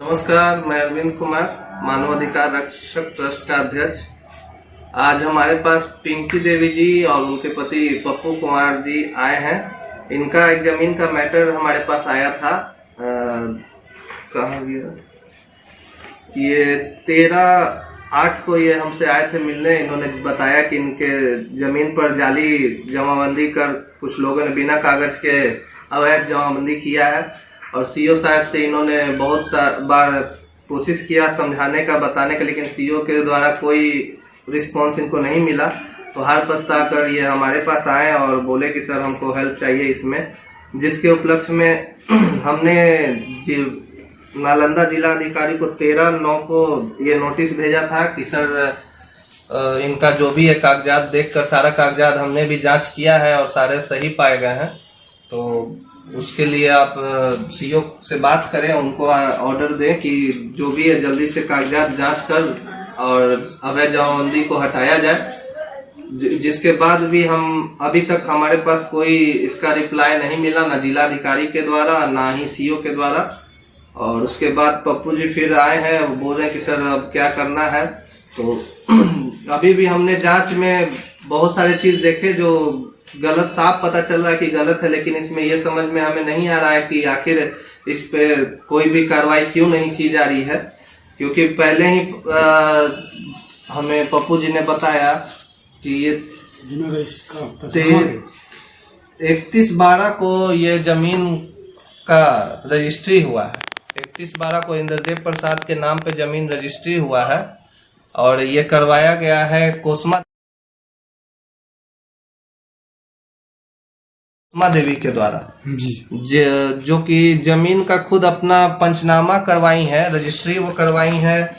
नमस्कार, मैं अरविंद कुमार, मानवाधिकार रक्षक ट्रस्ट का अध्यक्ष। आज हमारे पास पिंकी देवी जी और उनके पति पप्पू कुमार जी आए हैं। इनका एक जमीन का मैटर हमारे पास आया था। कहाँ गया? ये 13/8 को ये हमसे आए थे मिलने। इन्होंने बताया कि इनके जमीन पर जाली जमाबंदी कर कुछ लोगों ने बिना कागज के अवैध जमाबंदी किया है और सीओ साहब से इन्होंने बहुत बार कोशिश किया समझाने का, बताने का, लेकिन सीओ के द्वारा कोई रिस्पॉन्स इनको नहीं मिला। तो हार पछता कर ये हमारे पास आए और बोले कि सर हमको हेल्प चाहिए इसमें, जिसके उपलक्ष्य में हमने नालंदा जिला अधिकारी को 13/9 को ये नोटिस भेजा था कि सर इनका जो भी है कागजात देखकर, सारा कागजात हमने भी जांच किया है और सारे सही पाए गए हैं। तो उसके लिए आप सीओ से बात करें, उनको ऑर्डर दें कि जो भी है जल्दी से कागजात जांच कर और अवैध जमाबंदी को हटाया जाए। जिसके बाद भी हम अभी तक हमारे पास कोई इसका रिप्लाई नहीं मिला, ना जिला अधिकारी के द्वारा ना ही सीओ के द्वारा। और उसके बाद पप्पू जी फिर आए हैं, वो बोल रहे हैं कि सर अब क्या करना है। तो अभी भी हमने जांच में बहुत सारे चीज देखे जो गलत, साफ पता चल रहा है कि गलत है, लेकिन इसमें ये समझ में हमें नहीं आ रहा है कि आखिर इस पे कोई भी कार्रवाई क्यों नहीं की जा रही है। क्योंकि पहले ही हमें पप्पू जी ने बताया कि ये 31/12 को ये जमीन का रजिस्ट्री हुआ है। 31/12 को इंद्रदेव प्रसाद के नाम पे जमीन रजिस्ट्री हुआ है और ये करवाया गया है कोसमा देवी के द्वारा, जो कि जमीन का खुद अपना पंचनामा करवाई है, रजिस्ट्री वो करवाई है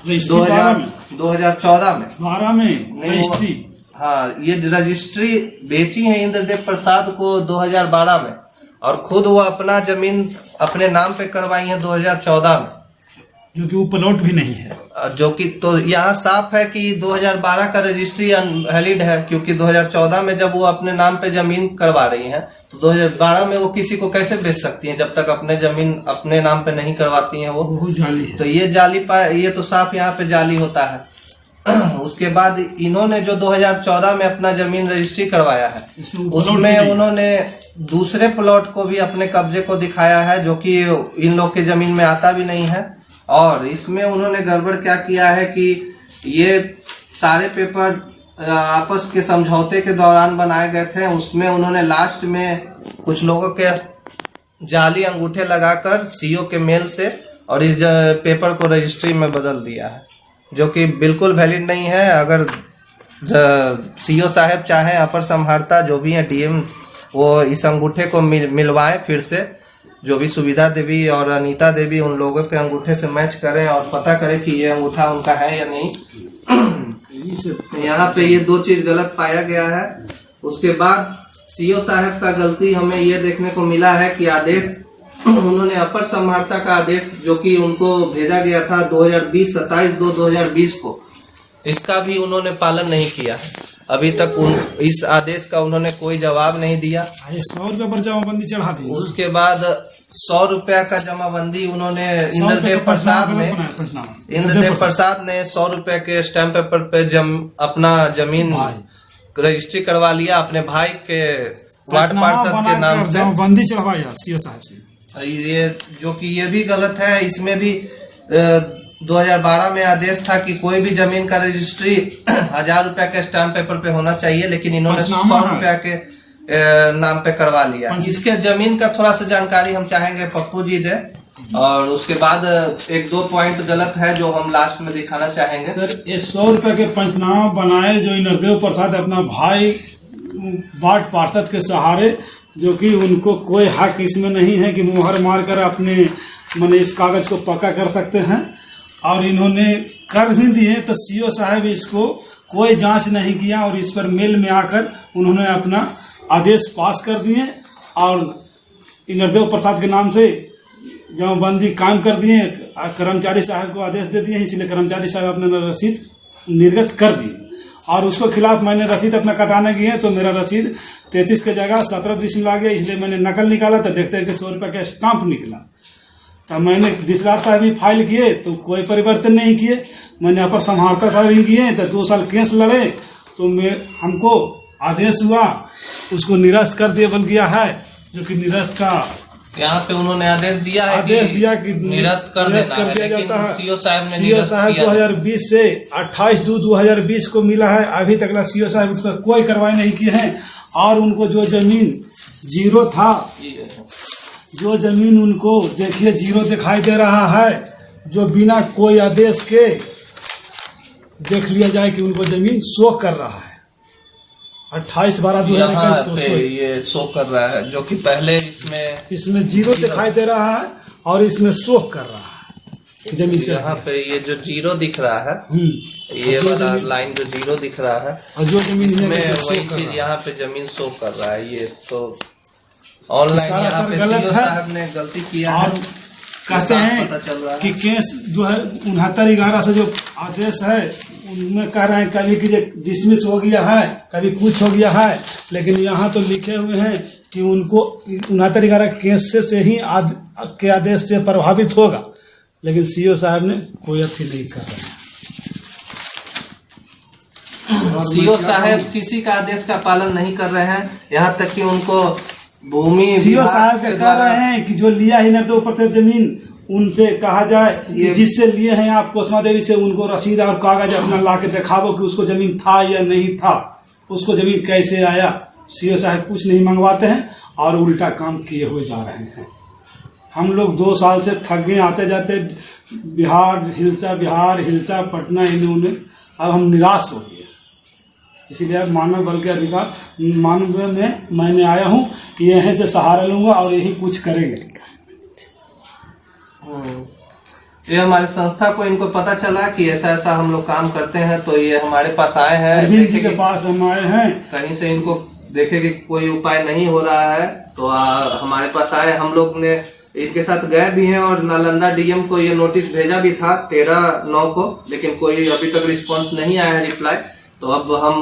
2014 में 12 में रजिस्ट्री। हाँ, ये रजिस्ट्री बेची है इंद्रदेव प्रसाद को 2012 में और खुद वो अपना जमीन अपने नाम पे करवाई है 2014 में, जो कि वो प्लॉट भी नहीं है। जो कि तो यहाँ साफ है कि 2012 का रजिस्ट्री अनवैलिड है, क्योंकि 2014 में जब वो अपने नाम पे जमीन करवा रही हैं तो 2012 में वो किसी को कैसे बेच सकती हैं जब तक अपने जमीन अपने नाम पे नहीं करवाती हैं। वो जाली है। तो ये तो साफ यहाँ पे जाली होता है। उसके बाद इन्होंने जो 2014 में अपना जमीन रजिस्ट्री करवाया है उसमें उन्होंने दूसरे प्लॉट को भी अपने कब्जे को दिखाया है, जो कि इन लोग के जमीन में आता भी नहीं है। और इसमें उन्होंने गड़बड़ क्या किया है कि ये सारे पेपर आपस के समझौते के दौरान बनाए गए थे। उसमें उन्होंने लास्ट में कुछ लोगों के जाली अंगूठे लगाकर सीओ के मेल से और इस पेपर को रजिस्ट्री में बदल दिया है, जो कि बिल्कुल वैलिड नहीं है। अगर सीओ साहब चाहें, अपर संभारता जो भी है डीएम, वो इस अंगूठे को मिलवाएं फिर से, जो भी सुविधा देवी और अनीता देवी उन लोगों के अंगूठे से मैच करें और पता करें कि ये अंगूठा उनका है या नहीं। यहाँ पे ये 2 चीज गलत पाया गया है। उसके बाद सीओ साहब का गलती हमें ये देखने को मिला है कि आदेश उन्होंने अपर संभारता का आदेश जो कि उनको भेजा गया था 27/2/2020 को, इसका भी उन्होंने पालन नहीं किया है। अभी तक इस आदेश का उन्होंने कोई जवाब नहीं दिया। 100 रुपये पर जमाबंदी चढ़ा दी। उसके बाद 100 रुपया का जमाबंदी उन्होंने इंद्रदेव प्रसाद ने 100 रुपये के स्टैम्प पेपर पे अपना जमीन रजिस्ट्री करवा लिया अपने भाई के वार्ड पार्षद के नाम से, जमाबंदी चढ़वाया सीओ साहब से। ये जो कि ये भी गलत है। इसमें भी 2012 में आदेश था कि कोई भी जमीन का रजिस्ट्री 1000 रुपया के स्टैम्प पेपर पे होना चाहिए, लेकिन इन्होंने 100 रुपया के नाम पे करवा लिया। इसके जमीन का थोड़ा सा जानकारी हम चाहेंगे पप्पू जी दे, और उसके बाद 1-2 पॉइंट गलत है जो हम लास्ट में दिखाना चाहेंगे। सर, ये 100 रुपया के पंचनामा बनाए जो इंद्रदेव प्रसाद अपना भाई वार्ड पार्षद के सहारे, जो कि उनको कोई हक इसमें नहीं है कि मुहर मार कर अपने माने इस कागज को पक्का कर सकते हैं, और इन्होंने कर भी दिए। तो सीओ साहब इसको कोई जांच नहीं किया और इस पर मेल में आकर उन्होंने अपना आदेश पास कर दिए और इंद्रदेव प्रसाद के नाम से जमाबंदी कायम कर दिए। कर्मचारी साहब को आदेश दे दिए, इसलिए कर्मचारी साहब अपने रसीद निर्गत कर दिए और उसको खिलाफ मैंने रसीद अपना कटाने गए तो मेरा रसीद 33 के जगह 17 डिसमिल आ गया, इसलिए मैंने नकल निकाला तो देखते हैं कि 100 रुपये का स्टाम्प निकला। तब मैंने डिसलार साहब भी फाइल किए तो कोई परिवर्तन नहीं किए। मैंने अपर संहारता साहब भी किए तो 2 साल केस लड़े तो हमको आदेश हुआ, उसको निरस्त कर दिया बन गया है, जो कि निरस्त का यहाँ पे उन्होंने आदेश दिया है कि निरस्त कर दिया जाता है। सीओ साहब ने निरस्त किया 2020 से 28/2/2020 को मिला है, अभी तक सीओ साहब उसका कोई कार्रवाई नहीं किए हैं। और उनको जो जमीन जीरो था, जो जमीन उनको देखिए जीरो दिखाई दे रहा है, जो बिना कोई आदेश के देख लिया जाए कि उनको जमीन शो कर रहा है। 28/12/2021 को ये शो कर रहा है, जो कि पहले इसमें जीरो दिखाई दे रहा है और इसमें शो कर रहा है जमीन। यहाँ पे ये जो जीरो दिख रहा है, ये वाला लाइन जो जीरो दिख रहा है, और जो जमीन में वही चीज यहाँ पे जमीन शो कर रहा है। ये तो ऑनलाइन यहाँ पे सीओ साहब ने गलती किया है। कहते हैं कि केस जो है 69/11 से जो आदेश है उनमें कह रहे हैं कभी कि डिसमिस हो गया है, कभी कुछ हो गया है, लेकिन यहाँ तो लिखे हुए हैं कि उनको 69/11 केस से ही के आदेश से प्रभावित होगा, लेकिन सीओ साहब ने कोई अथी नहीं कर रहे हैं। सीओ साहब किसी का आदेश का पालन नहीं कर रहे हैं, यहाँ तक कि उनको भूमि सीओ साहब कह रहे हैं कि जो लिया ही नर्दे ऊपर से जमीन, उनसे कहा जाए कि जिससे लिए हैं आप कोसमा देवी से, उनको रसीद और कागज अपना ला के दिखावो कि उसको जमीन था या नहीं था, उसको जमीन कैसे आया। सीओ साहब कुछ नहीं मंगवाते हैं और उल्टा काम किए हुए जा रहे हैं। हम लोग 2 साल से थक गए आते जाते, बिहार हिलसा पटना, इन्हें उन्हें, अब हम निराश हो गए। इसीलिए मानव बल के अधिकार मानव में मैंने आया हूँ कि यहीं से सहारा लूंगा और यही कुछ करेंगे। ये हमारे संस्था को इनको पता चला कि ऐसा ऐसा हम लोग काम करते हैं, तो ये हमारे पास आए हैं। अरविंद जी के पास हम आए हैं, कहीं से इनको देखे कि कोई उपाय नहीं हो रहा है तो हमारे पास आए। हम लोग ने इनके साथ गए भी हैं और नालंदा डीएम को ये नोटिस भेजा भी था 13/9 को, लेकिन कोई अभी तक रिस्पांस नहीं आया है, रिप्लाई। तो अब हम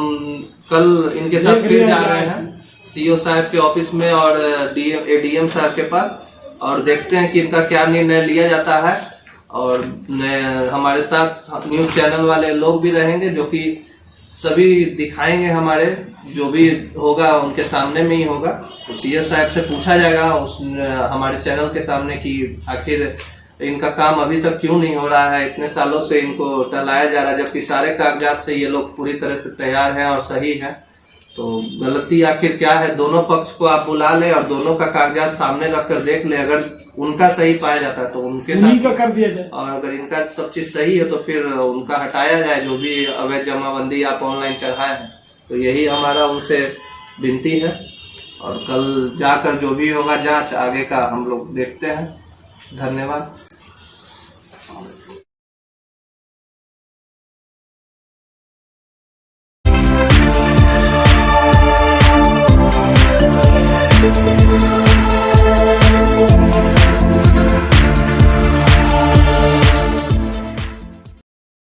कल इनके साथ फिर जा रहे हैं सीओ साहब के ऑफिस में और एडीएम साहब के पास, और देखते हैं कि इनका क्या निर्णय लिया जाता है। और हमारे साथ न्यूज चैनल वाले लोग भी रहेंगे, जो कि सभी दिखाएंगे, हमारे जो भी होगा उनके सामने में ही होगा। तो सीओ साहब से पूछा जाएगा हमारे चैनल के सामने कि आखिर इनका काम अभी तक क्यों नहीं हो रहा है, इतने सालों से इनको टलाया जा रहा है, जबकि सारे कागजात से ये लोग पूरी तरह से तैयार हैं और सही है। तो गलती आखिर क्या है, दोनों पक्ष को आप बुला ले और दोनों का कागजात सामने रखकर देख ले, अगर उनका सही पाया जाता है तो उनके साथ का कर दिया जाए, और अगर इनका सब चीज सही है तो फिर उनका हटाया जाए, जो भी अवैध जमाबंदी आप ऑनलाइन चढ़ाए हैं। तो यही हमारा उनसे विनती है, और कल जाकर जो भी होगा जांच आगे का हम लोग देखते हैं। धन्यवाद।